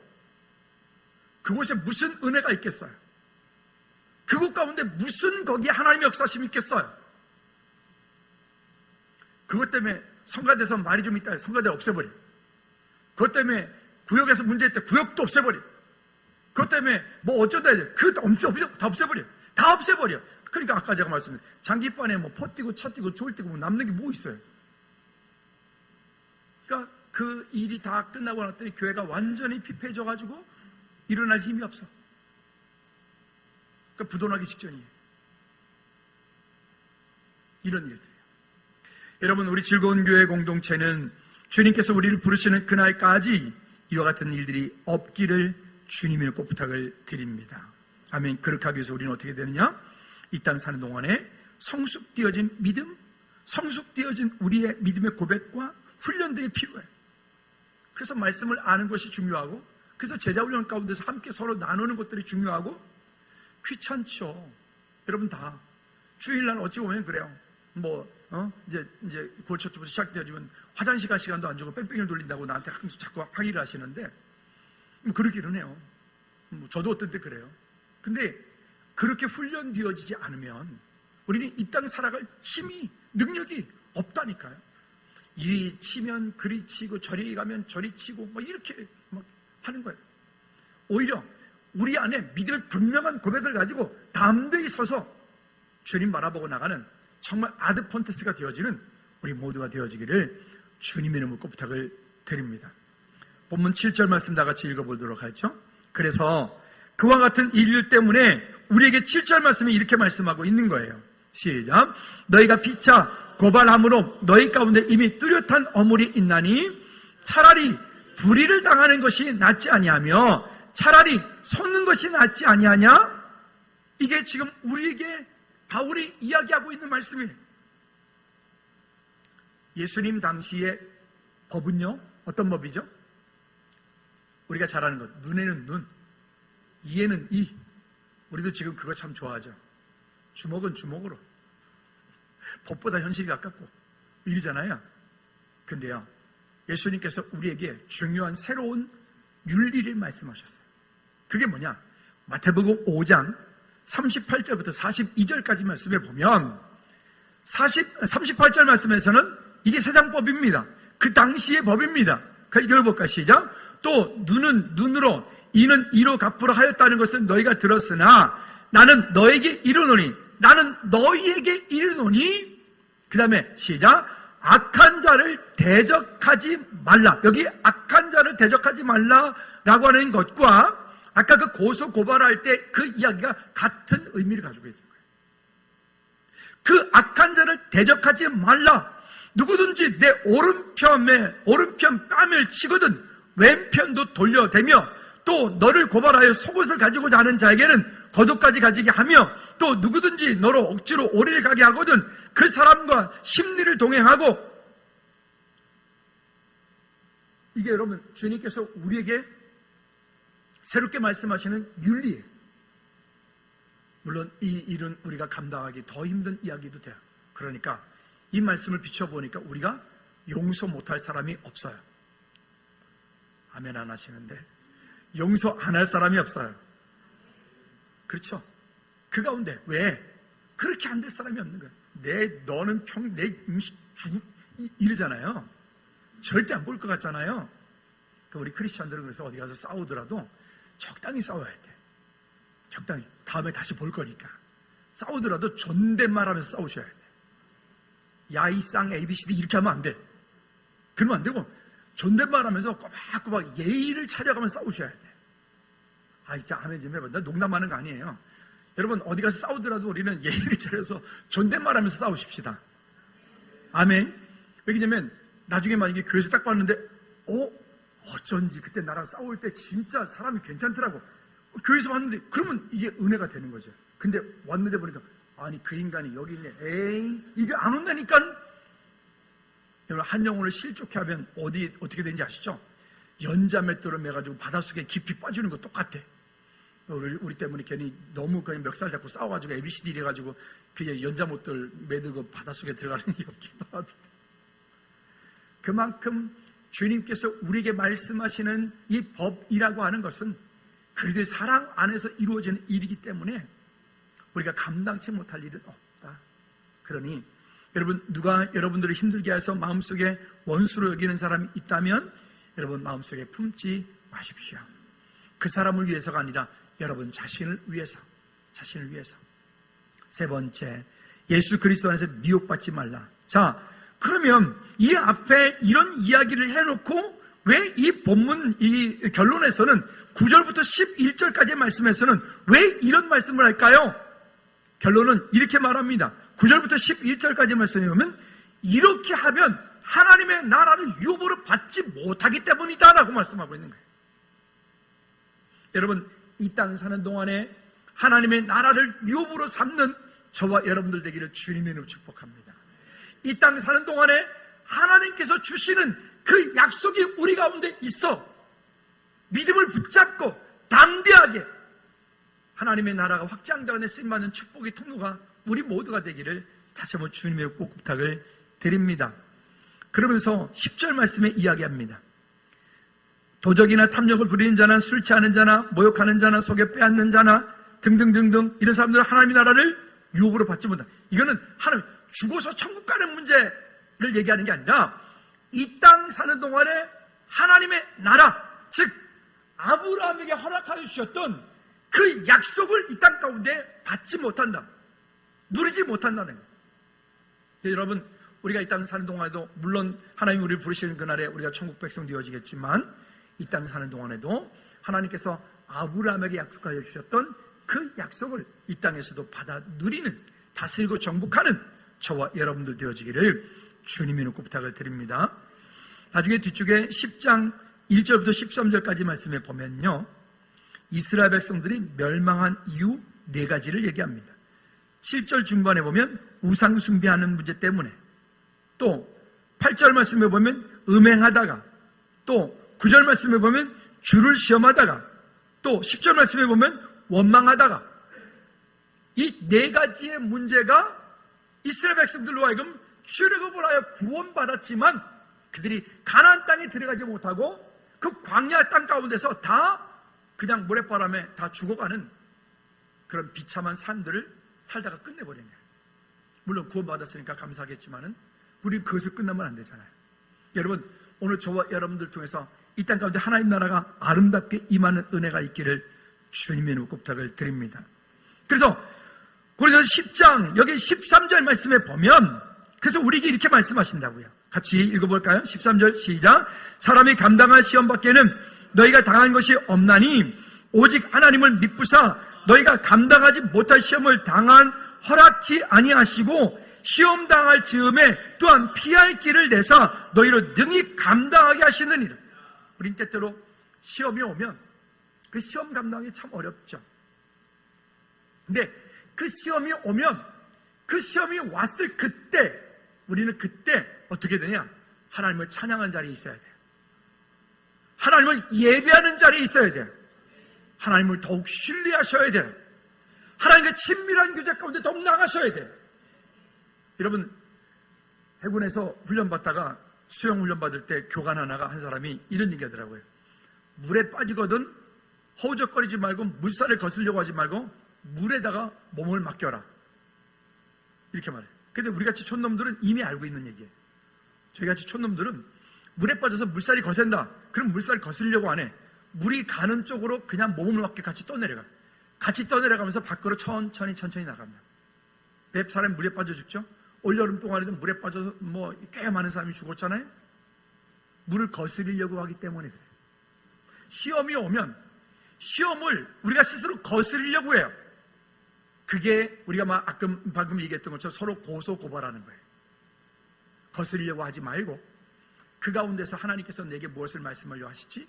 그곳에 무슨 은혜가 있겠어요? 그곳 가운데 무슨 거기에 하나님의 역사심이 있겠어요? 그것 때문에 성가대에서 말이 좀 있다 성가대 없애버려. 그것 때문에 구역에서 문제 있다 구역도 없애버려. 그것 때문에 뭐 어쩌다 그거 다 없애버려. 다 없애버려. 그러니까 아까 제가 말씀드린 장기반에 뭐 포 뛰고 차 뛰고 졸 뛰고 뭐 남는 게 뭐 있어요? 그러니까 그 일이 다 끝나고 났더니 교회가 완전히 피폐해져가지고 일어날 힘이 없어. 그러니까 부도나기 직전이에요. 이런 일들이에요. 여러분 우리 즐거운 교회 공동체는 주님께서 우리를 부르시는 그날까지 이와 같은 일들이 없기를 주님의 꼭 부탁을 드립니다. 아멘. 그렇게 하기 위해서 우리는 어떻게 되느냐? 이 땅 사는 동안에 성숙되어진 믿음, 성숙되어진 우리의 믿음의 고백과 훈련들이 필요해요. 그래서 말씀을 아는 것이 중요하고 그래서 제자훈련 가운데서 함께 서로 나누는 것들이 중요하고 귀찮죠. 여러분 다 주일날 어찌 보면 그래요. 이제 9월 첫주부터 시작되어지면 화장실 갈 시간도 안 주고 뺑뺑이를 돌린다고 나한테 자꾸 항의를 하시는데 그러기는 해요. 저도 어떤 때 그래요. 근데 그렇게 훈련되어지지 않으면 우리는 이 땅 살아갈 힘이 능력이 없다니까요. 이리 치면 그리 치고 저리 가면 저리 치고 이렇게 하는 거예요. 오히려 우리 안에 믿음의 분명한 고백을 가지고 담대히 서서 주님 바라보고 나가는 정말 아드폰테스가 되어지는 우리 모두가 되어지기를 주님의 이름으로 꼭 부탁을 드립니다. 본문 7절 말씀 다 같이 읽어보도록 하죠. 그래서 그와 같은 일 때문에 우리에게 7절 말씀이 이렇게 말씀하고 있는 거예요. 시작. 너희가 피차 고발함으로 너희 가운데 이미 뚜렷한 어물이 있나니 차라리 불의를 당하는 것이 낫지 아니하며 차라리 속는 것이 낫지 아니하냐? 이게 지금 우리에게 바울이 이야기하고 있는 말씀이에요. 예수님 당시의 법은요 어떤 법이죠? 우리가 잘 아는 것, 눈에는 눈, 이에는 이. 우리도 지금 그거 참 좋아하죠. 주먹은 주먹으로. 법보다 현실이 가깝고 일이잖아요. 근데요, 예수님께서 우리에게 중요한 새로운 윤리를 말씀하셨어요. 그게 뭐냐? 마태복음 5장 38절부터 42절까지 말씀에 보면 38절 말씀에서는 이게 세상법입니다. 그 당시의 법입니다. 읽어볼까? 시작. 또 눈은 눈으로 이는 이로 갚으라 하였다는 것은 너희가 들었으나 나는 너에게 이르노니 나는 너희에게 이르노니 그 다음에 시작. 악한 자를 대적하지 말라. 여기 악한 자를 대적하지 말라라고 하는 것과 아까 그 고소 고발할 때 그 이야기가 같은 의미를 가지고 있는 거예요. 그 악한 자를 대적하지 말라. 누구든지 내 오른편 뺨을 치거든 왼편도 돌려대며 또 너를 고발하여 속옷을 가지고자 하는 자에게는 겉옷까지 가지게 하며 또 누구든지 너로 억지로 오리를 가게 하거든 그 사람과 심리를 동행하고. 이게 여러분 주님께서 우리에게 새롭게 말씀하시는 윤리예요. 물론 이 일은 우리가 감당하기 더 힘든 이야기도 돼요. 그러니까 이 말씀을 비춰보니까 우리가 용서 못할 사람이 없어요. 아멘 안 하시는데 용서 안 할 사람이 없어요. 그렇죠? 그 가운데 왜 그렇게 안 될 사람이 없는 거예요. 너는 내 이러잖아요. 절대 안 볼 것 같잖아요. 우리 크리스천들은 그래서 어디 가서 싸우더라도 적당히 싸워야 돼. 적당히. 다음에 다시 볼 거니까. 싸우더라도 존댓말하면서 싸우셔야 돼. 야, 이 쌍 ABCD 이렇게 하면 안 돼. 그러면 안 되고 존댓말하면서 꼬박꼬박 예의를 차려가면서 싸우셔야 돼. 진짜 아멘 좀 해봐. 나 농담하는 거 아니에요. 여러분 어디 가서 싸우더라도 우리는 예의를 차려서 존댓말하면서 싸우십시다. 아멘. 왜냐면 나중에 만약에 교회에서 딱 봤는데 어쩐지 그때 나랑 싸울 때 진짜 사람이 괜찮더라고. 교회에서 봤는데 그러면 이게 은혜가 되는 거죠. 근데 왔는데 보니까 아니 그 인간이 여기 있네. 에이 이게 안 온다니까. 여러분 한 영혼을 실족해 하면 어떻게 되는지 아시죠? 연자맷돌을 매가지고 바닷속에 깊이 빠지는 거 똑같아. 우리 때문에 괜히 너무 그냥 멱살 잡고 싸워가지고 ABCD 이래가지고 그냥 연자못돌 매들고 바닷속에 들어가는 게 없기도 합니다. 그만큼 주님께서 우리에게 말씀하시는 이 법이라고 하는 것은 그리스도의 사랑 안에서 이루어지는 일이기 때문에 우리가 감당치 못할 일은 없다. 그러니 여러분 누가 여러분들을 힘들게 해서 마음속에 원수로 여기는 사람이 있다면 여러분 마음속에 품지 마십시오. 그 사람을 위해서가 아니라 여러분 자신을 위해서. 세 번째, 예수 그리스도 안에서 미혹받지 말라. 자, 그러면 이 앞에 이런 이야기를 해놓고 왜 이 본문 이 결론에서는 9절부터 11절까지의 말씀에서는 왜 이런 말씀을 할까요? 결론은 이렇게 말합니다. 9절부터 11절까지 말씀에 보면 이렇게 하면 하나님의 나라를 유업으로 받지 못하기 때문이다 라고 말씀하고 있는 거예요. 여러분 이 땅 사는 동안에 하나님의 나라를 유업으로 삼는 저와 여러분들 되기를 주님의 이름으로 축복합니다. 이 땅 사는 동안에 하나님께서 주시는 그 약속이 우리 가운데 있어 믿음을 붙잡고 담대하게 하나님의 나라가 확장되어 쓰임받는 축복의 통로가 우리 모두가 되기를 다시 한번 주님의 꼭 부탁을 드립니다. 그러면서 10절 말씀에 이야기합니다. 도적이나 탐욕을 부리는 자나 술 취하는 자나 모욕하는 자나 속여 빼앗는 자나 등등등등 이런 사람들은 하나님의 나라를 유업으로 받지 못한다. 이거는 하나님 죽어서 천국 가는 문제를 얘기하는 게 아니라 이 땅 사는 동안에 하나님의 나라, 즉 아브라함에게 허락하여 주셨던 그 약속을 이 땅 가운데 받지 못한다. 누리지 못한다는 거예요. 여러분 우리가 이 땅 사는 동안에도 물론 하나님이 우리를 부르시는 그날에 우리가 천국 백성 되어지겠지만 이 땅 사는 동안에도 하나님께서 아브라함에게 약속하여 주셨던 그 약속을 이 땅에서도 받아 누리는 다스리고 정복하는 저와 여러분들 되어지기를 주님의 놓고 부탁을 드립니다. 나중에 뒤쪽에 10장 1절부터 13절까지 말씀에 보면요 이스라엘 백성들이 멸망한 이유 4가지를 얘기합니다. 7절 중반에 보면 우상 숭배하는 문제 때문에, 또 8절 말씀에 보면 음행하다가, 또 9절 말씀에 보면 주를 시험하다가, 또 10절 말씀에 보면 원망하다가, 이 4가지의 문제가 이스라엘 백성들로 하여금 출애굽을 하여 구원받았지만 그들이 가나안 땅에 들어가지 못하고 그 광야 땅 가운데서 다 그냥 모래바람에 다 죽어가는 그런 비참한 삶들을 살다가 끝내버린 거예요. 물론 구원받았으니까 감사하겠지만은 우리 그것을 끝나면 안 되잖아요. 여러분 오늘 저와 여러분들 통해서 이 땅 가운데 하나님 나라가 아름답게 임하는 은혜가 있기를 주님의 이름으로 부탁을 드립니다. 그래서 고린도서 10장 여기 13절 말씀에 보면 그래서 우리에게 이렇게 말씀하신다고요. 같이 읽어볼까요? 13절 시작. 사람이 감당할 시험 밖에는 너희가 당한 것이 없나니 오직 하나님을 믿부사 너희가 감당하지 못할 시험을 허락지 아니하시고 시험 당할 즈음에 또한 피할 길을 내사 너희로 능히 감당하게 하시느니라. 우린 때때로 시험이 오면 그 시험 감당이 참 어렵죠. 근데 그 시험이 오면, 그 시험이 왔을 그때, 우리는 그때 어떻게 되냐? 하나님을 찬양하는 자리에 있어야 돼요. 하나님을 예배하는 자리에 있어야 돼요. 하나님을 더욱 신뢰하셔야 돼요. 하나님과 친밀한 교제 가운데 더욱 나가셔야 돼요. 여러분, 해군에서 훈련받다가 수영 훈련 받을 때 교관 하나가 한 사람이 이런 얘기 하더라고요. 물에 빠지거든 허우적거리지 말고 물살을 거스려고 하지 말고 물에다가 몸을 맡겨라. 이렇게 말해요. 근데 우리같이 촌놈들은 이미 알고 있는 얘기예요. 저희같이 촌놈들은 물에 빠져서 물살이 거센다. 그럼 물살이 거스려고 안 해. 물이 가는 쪽으로 그냥 몸을 맡겨 같이 떠내려가. 같이 떠내려가면서 밖으로 천천히 나갑니다. 왜 사람이 물에 빠져 죽죠? 올여름 동안에도 물에 빠져서 꽤 많은 사람이 죽었잖아요. 물을 거스리려고 하기 때문에 그래요. 시험이 오면 시험을 우리가 스스로 거스리려고 해요. 그게 우리가 방금 얘기했던 것처럼 서로 고소고발하는 거예요. 거스리려고 하지 말고 그 가운데서 하나님께서 내게 무엇을 말씀하려 하시지?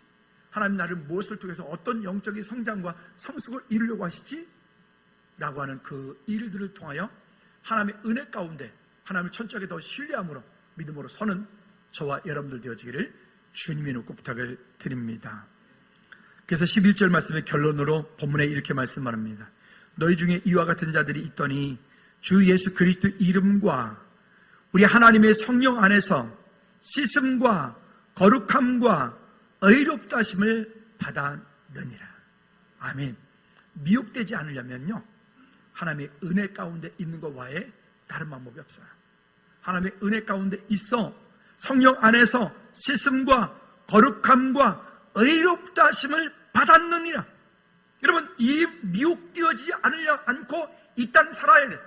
하나님 나를 무엇을 통해서 어떤 영적인 성장과 성숙을 이루려고 하시지? 라고 하는 그 일들을 통하여 하나님의 은혜 가운데 하나님을 천적에 더 신뢰함으로 믿음으로 서는 저와 여러분들 되어지기를 주님의 이름으로 부탁을 드립니다. 그래서 11절 말씀의 결론으로 본문에 이렇게 말씀합니다. 너희 중에 이와 같은 자들이 있더니 주 예수 그리스도 이름과 우리 하나님의 성령 안에서 씻음과 거룩함과 의롭다 하심을 받았느니라. 아멘. 미혹되지 않으려면요, 하나님의 은혜 가운데 있는 것 외에 다른 방법이 없어요. 하나님의 은혜 가운데 있어 성령 안에서 씻음과 거룩함과 의롭다 하심을 받았느니라. 여러분, 이 미혹되지 않고 이 땅 살아야 돼.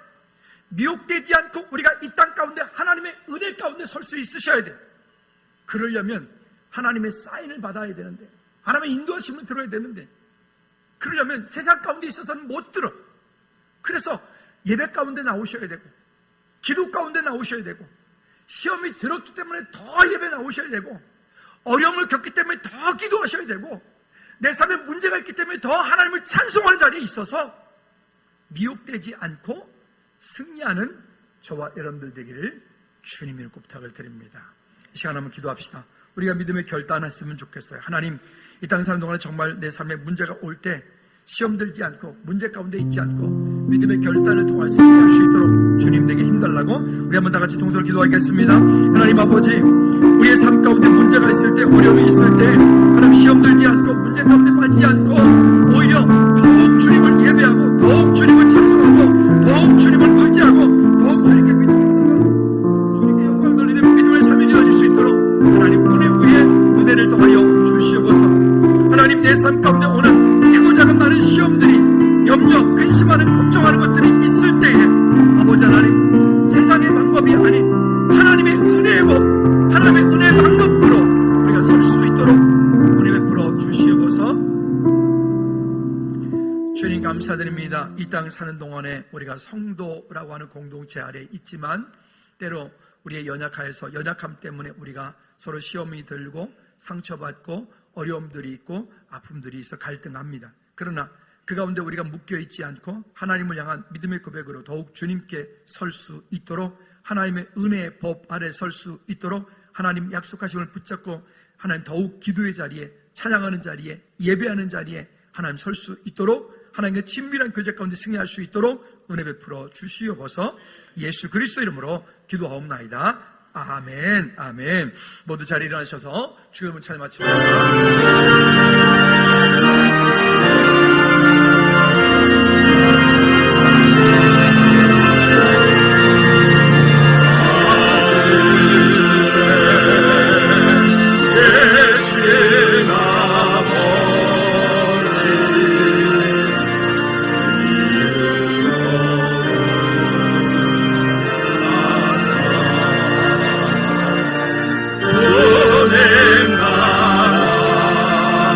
미혹되지 않고 우리가 이 땅 가운데 하나님의 은혜 가운데 설 수 있으셔야 돼. 그러려면 하나님의 사인을 받아야 되는데, 하나님의 인도하심을 들어야 되는데, 그러려면 세상 가운데 있어서는 못 들어. 그래서 예배 가운데 나오셔야 되고, 기도 가운데 나오셔야 되고, 시험이 들었기 때문에 더 예배 나오셔야 되고, 어려움을 겪기 때문에 더 기도하셔야 되고, 내 삶에 문제가 있기 때문에 더 하나님을 찬송하는 자리에 있어서 미혹되지 않고 승리하는 저와 여러분들 되기를 주님의 이름으로 부탁을 드립니다. 이 시간 한번 기도합시다. 우리가 믿음의 결단했으면 좋겠어요. 하나님, 이 땅 사는 동안에 정말 내 삶에 문제가 올 때 시험 들지 않고 문제 가운데 있지 않고 믿음의 결단을 통해 승리할 수 있도록 주님 내게 힘달라고 우리 한번 다 같이 동서로 기도하겠습니다. 하나님 아버지, 우리의 삶 가운데 문제가 있을 때, 어려움이 있을 때 하나님 시험 들지 않고 문제 가운데 빠지지 않고 오히려 더욱 주님을 예배하고 더욱 주님을 찬송하고 더욱 주님을 의지하고 더욱 주님께 믿음을 주님께 영광 돌리는 믿음의 삶이 되어질 수 있도록 하나님 은혜 위에 은혜를 더하여 주시옵소서. 하나님, 내 삶 가운데 오는 크고 작은 많은 시험들이, 염려, 근심하는, 걱정하는 것들이 있을 때에 아버지 하나님, 세상의 방법이 아닌 하나님의 은혜의 법, 하나님의 은혜의 방법으로 우리가 설 수 있도록 은혜 베풀어 주시옵소서. 주님 감사드립니다. 이 땅 사는 동안에 우리가 성도라고 하는 공동체 아래 있지만 때로 우리의 연약함 때문에 우리가 서로 시험이 들고 상처받고 어려움들이 있고 아픔들이 있어 갈등합니다. 그러나 그 가운데 우리가 묶여있지 않고 하나님을 향한 믿음의 고백으로 더욱 주님께 설 수 있도록, 하나님의 은혜의 법 아래 설 수 있도록, 하나님 약속하심을 붙잡고 하나님 더욱 기도의 자리에, 찬양하는 자리에, 예배하는 자리에 하나님 설 수 있도록, 하나님의 친밀한 교제 가운데 승리할 수 있도록 은혜 베풀어 주시옵소서. 예수 그리스도 이름으로 기도하옵나이다. 아멘, 아멘. 모두 자리 일어나셔서 주님을 찬양 마칩니다. 주님 나라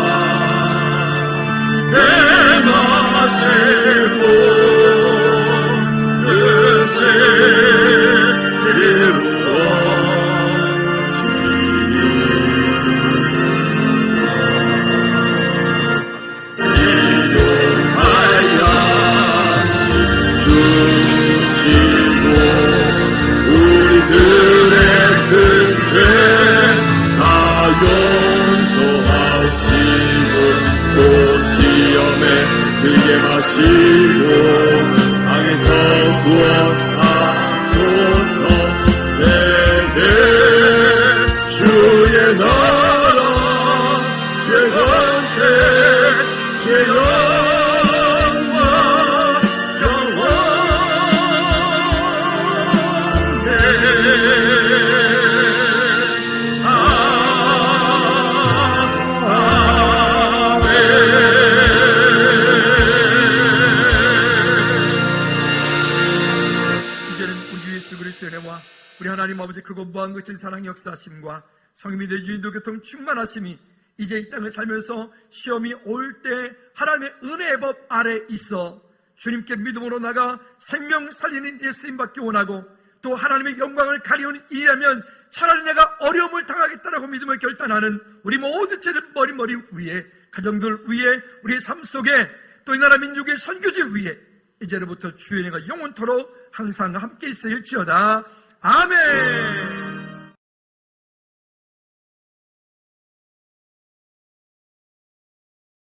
우리 주 예수 그리스도의 은혜와 우리 하나님 아버지 크고 무한 거친 사랑 역사하심과 성령의 주인도 교통 충만하심이 이제 이 땅을 살면서 시험이 올 때 하나님의 은혜의 법 아래 있어 주님께 믿음으로 나가 생명 살리는 일에 쓰임받기 원하고 또 하나님의 영광을 가리우는 일이라면 차라리 내가 어려움을 당하겠다라고 믿음을 결단하는 우리 모든 죄를 머리 위에 가정들 위에 우리의 삶 속에 또 이 나라 민족의 선교지 위에 이제로부터 주의 은혜가 영원토록 항상 함께 있을지어다. 아멘.